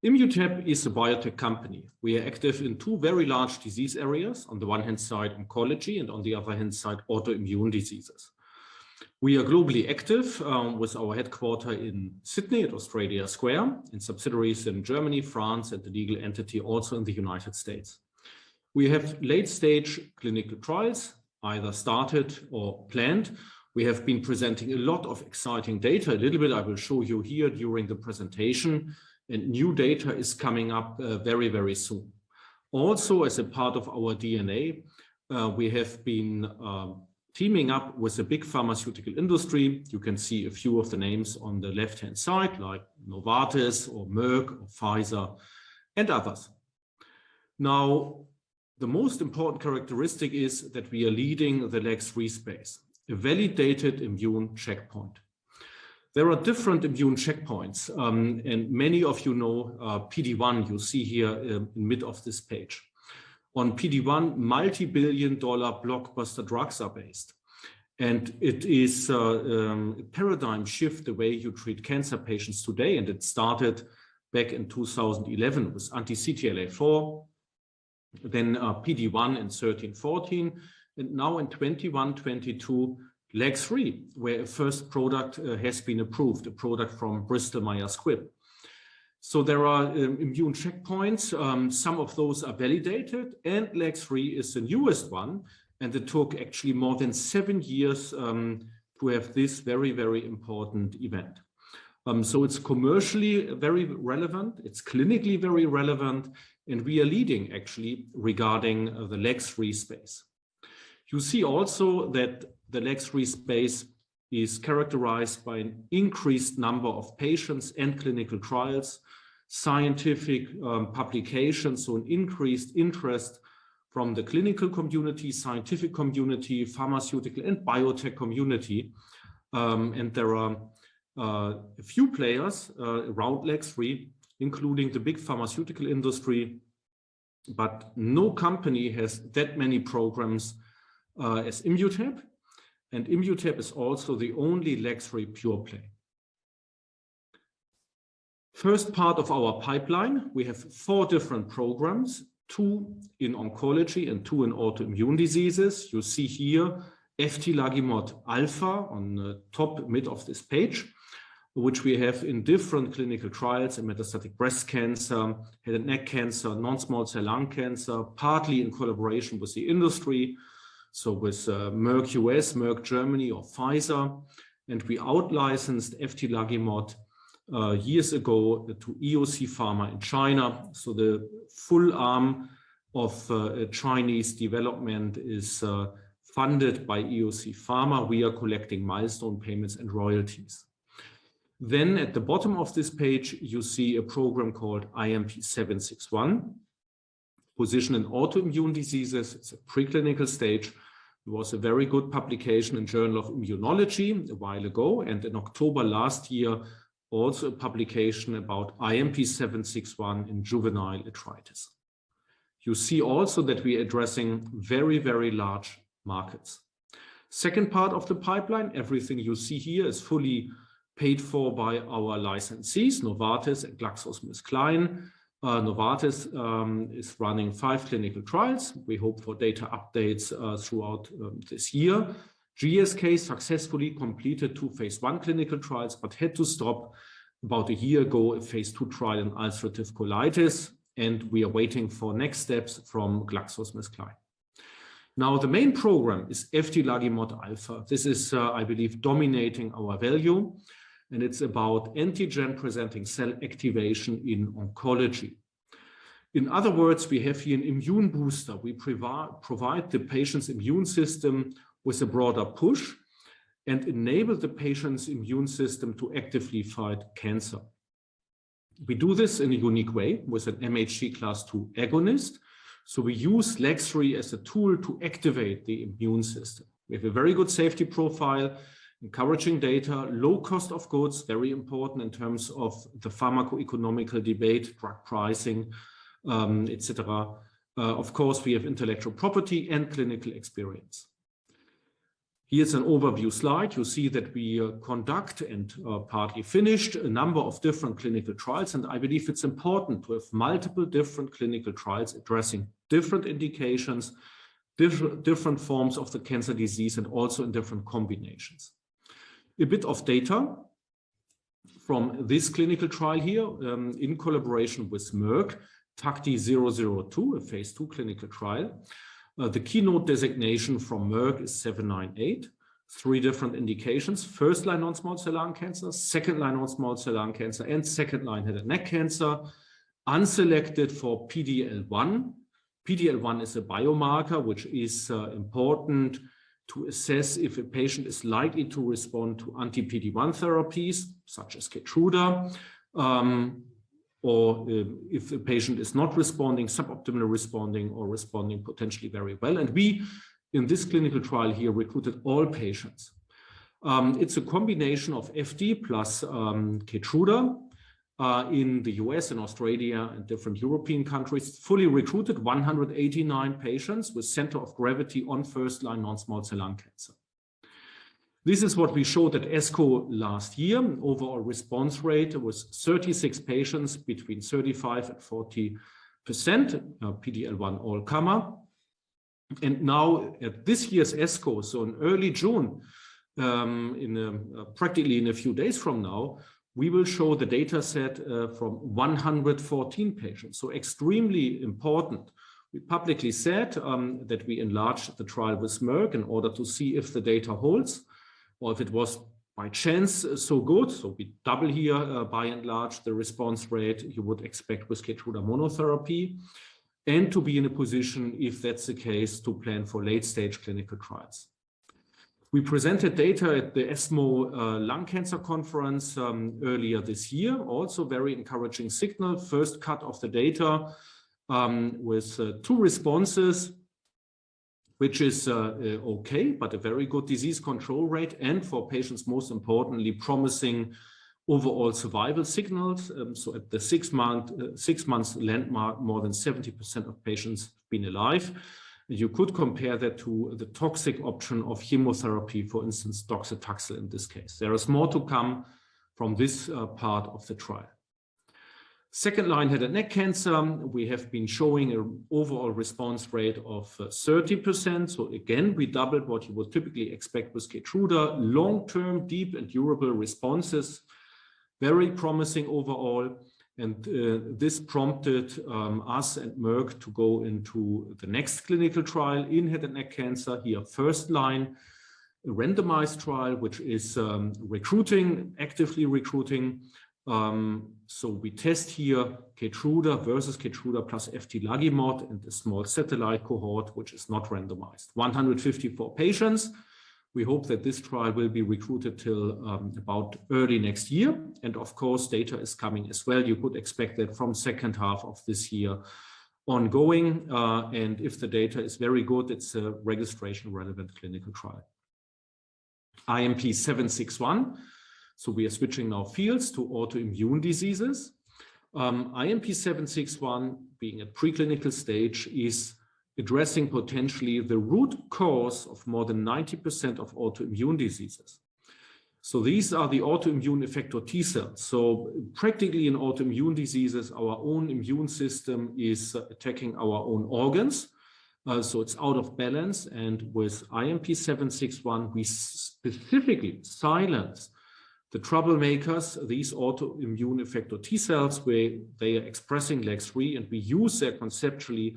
Immutep is a biotech company. We are active in two very large disease areas. On the one hand side, oncology, and on the other hand side, autoimmune diseases. We are globally active with our headquarters in Sydney at Australia Square, and subsidiaries in Germany, France, and the legal entity also in the United States. We have late-stage clinical trials, either started or planned. We have been presenting a lot of exciting data. A little bit I will show you here during the presentation, and new data is coming up very, very soon. Also, as a part of our DNA, we have been teaming up with a big pharmaceutical industry. You can see a few of the names on the left-hand side, like Novartis or Merck or Pfizer and others. Now, the most important characteristic is that we are leading the LAG-3 space, a validated immune checkpoint. There are different immune checkpoints, and many of you know PD-1, you see here in mid of this page. On PD-1, multi-billion-dollar blockbuster drugs are based. And it is a paradigm shift the way you treat cancer patients today. And it started back in 2011 with anti-CTLA-4, then PD-1 in 13-14, and now in 21-22, LAG-3, where a first product has been approved, a product from Bristol Myers Squibb. So there are immune checkpoints. Some of those are validated, and LAG-3 is the newest one. And it took actually more than 7 years to have this very, very important event. So it's commercially very relevant. It's clinically very relevant. And we are leading actually regarding the LAG-3 space. You see also that the LAG-3 space is characterized by an increased number of patients and clinical trials, scientific publications, so an increased interest from the clinical community, scientific community, pharmaceutical and biotech community. And there are a few players around LAG-3, including the big pharmaceutical industry, but no company has that many programs as Immutep. And Immutep is also the only LAG-3 pure play. First part of our pipeline, we have 4 different programs, 2 in oncology and 2 in autoimmune diseases. You see here Eftilagimod alpha on the top mid of this page, which we have in different clinical trials in metastatic breast cancer, head and neck cancer, non-small cell lung cancer, partly in collaboration with the industry. So with Merck US, Merck Germany, or Pfizer. And we out-licensed Eftilagimod years ago to EOC Pharma in China. So the full arm of Chinese development is funded by EOC Pharma. We are collecting milestone payments and royalties. Then at the bottom of this page, you see a program called IMP761. Position in autoimmune diseases. It's a preclinical stage. It was a very good publication in Journal of Immunology a while ago. And in October last year, also a publication about IMP761 in juvenile arthritis. You see also that we are addressing very, very large markets. Second part of the pipeline, everything you see here is fully paid for by our licensees, Novartis and GlaxoSmithKline. Novartis is running 5 clinical trials. We hope for data updates throughout this year. GSK successfully completed 2 phase 1 clinical trials, but had to stop about a year ago a phase 2 trial in ulcerative colitis. And we are waiting for next steps from GlaxoSmithKline. Now, the main program is Eftilagimod alpha. This is, I believe, dominating our value. And it's about antigen-presenting cell activation in oncology. In other words, we have here an immune booster. We provide the patient's immune system with a broader push and enable the patient's immune system to actively fight cancer. We do this in a unique way with an MHC class II agonist. So we use LAG-3 as a tool to activate the immune system. We have a very good safety profile, encouraging data, low cost of goods, very important in terms of the pharmacoeconomical debate, drug pricing, etc. Of course, we have intellectual property and clinical experience. Here's an overview slide. You see that we conduct and partly finished a number of different clinical trials, and I believe it's important to have multiple different clinical trials addressing different indications, different forms of the cancer disease, and also in different combinations. A bit of data from this clinical trial here in collaboration with Merck, TACTI-002, a phase 2 clinical trial. The keynote designation from Merck is 798, 3 different indications: first-line non-small cell lung cancer, second-line non-small cell lung cancer, and second-line head and neck cancer, unselected for PD-L1. PD-L1 is a biomarker which is important to assess if a patient is likely to respond to anti-PD-1 therapies, such as Keytruda, or if the patient is not responding, suboptimally responding, or responding potentially very well. And we, in this clinical trial here, recruited all patients. It's a combination of FD plus Keytruda in the US and Australia and different European countries, fully recruited 189 patients with center of gravity on first-line non-small cell lung cancer. This is what we showed at ESCO last year. Overall response rate was 36 patients between 35 and 40%, PD-L1 all-comer. And now at this year's ESCO, so in early June, practically in a few days from now, we will show the data set from 114 patients. So extremely important. We publicly said that we enlarged the trial with Merck in order to see if the data holds, or if it was by chance so good. So we double here by and large the response rate you would expect with Keytruda monotherapy, and to be in a position, if that's the case, to plan for late-stage clinical trials. We presented data at the ESMO lung cancer conference earlier this year. Also very encouraging signal. First cut of the data with 2 responses, which is okay, but a very good disease control rate, and for patients, most importantly, promising overall survival signals. So at the 6 months landmark, more than 70% of patients have been alive. You could compare that to the toxic option of chemotherapy, for instance, docetaxel in this case. There is more to come from this part of the trial. Second-line head and neck cancer, we have been showing an overall response rate of 30%. So again, we doubled what you would typically expect with Keytruda. Long-term, deep and durable responses, very promising overall. And this prompted us and Merck to go into the next clinical trial in head and neck cancer. Here, first-line, a randomized trial, which is actively recruiting. So we test here Keytruda versus Keytruda plus Eftilagimod and a small satellite cohort, which is not randomized. 154 patients. We hope that this trial will be recruited till about early next year. And of course, data is coming as well. You could expect that from second half of this year ongoing. And if the data is very good, it's a registration relevant clinical trial. IMP 761. So we are switching now fields to autoimmune diseases. IMP 761, being at preclinical stage, is addressing potentially the root cause of more than 90% of autoimmune diseases. So these are the autoimmune effector T cells. So practically in autoimmune diseases, our own immune system is attacking our own organs. So it's out of balance. And with IMP 761, we specifically silence the troublemakers, these autoimmune effector T cells, where they are expressing LAG-3, and we use that conceptually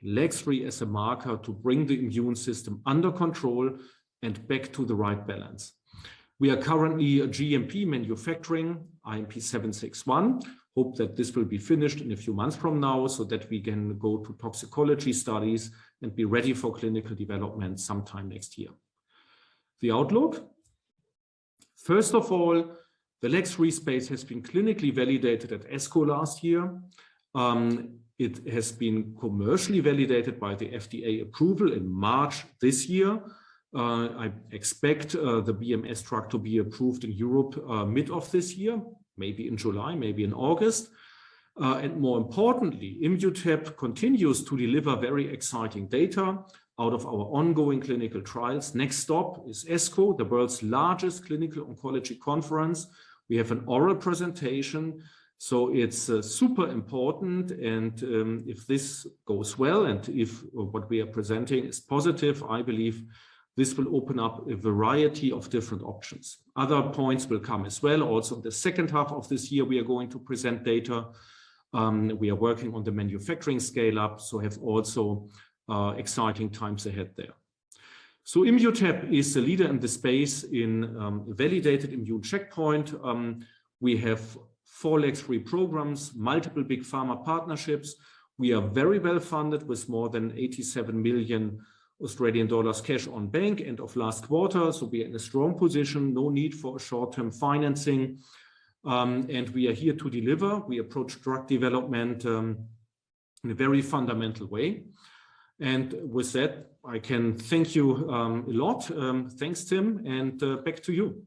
LAG-3 as a marker to bring the immune system under control and back to the right balance. We are currently GMP manufacturing IMP 761. Hope that this will be finished in a few months from now so that we can go to toxicology studies and be ready for clinical development sometime next year. The outlook. First of all, the LAG-3 space has been clinically validated at ESCO last year. It has been commercially validated by the FDA approval in March this year. I expect the BMS drug to be approved in Europe mid of this year, maybe in July, maybe in August. And more importantly, Immutep continues to deliver very exciting data. out of our ongoing clinical trials. Next stop is ESCO, the world's largest clinical oncology conference. We have an oral presentation, so it's super important. And if this goes well, and if what we are presenting is positive, I believe this will open up a variety of different options. Other points will come as well. Also, in the second half of this year, we are going to present data. We are working on the manufacturing scale up, so have also exciting times ahead there. So Immutep is a leader in the space in validated immune checkpoint. We have 4 leg-3 programs, multiple big pharma partnerships. We are very well funded with more than 87 million Australian dollars cash on bank end of last quarter. So we are in a strong position, no need for short-term financing. And we are here to deliver. We approach drug development in a very fundamental way. And with that, I can thank you a lot. Thanks, Tim, and back to you.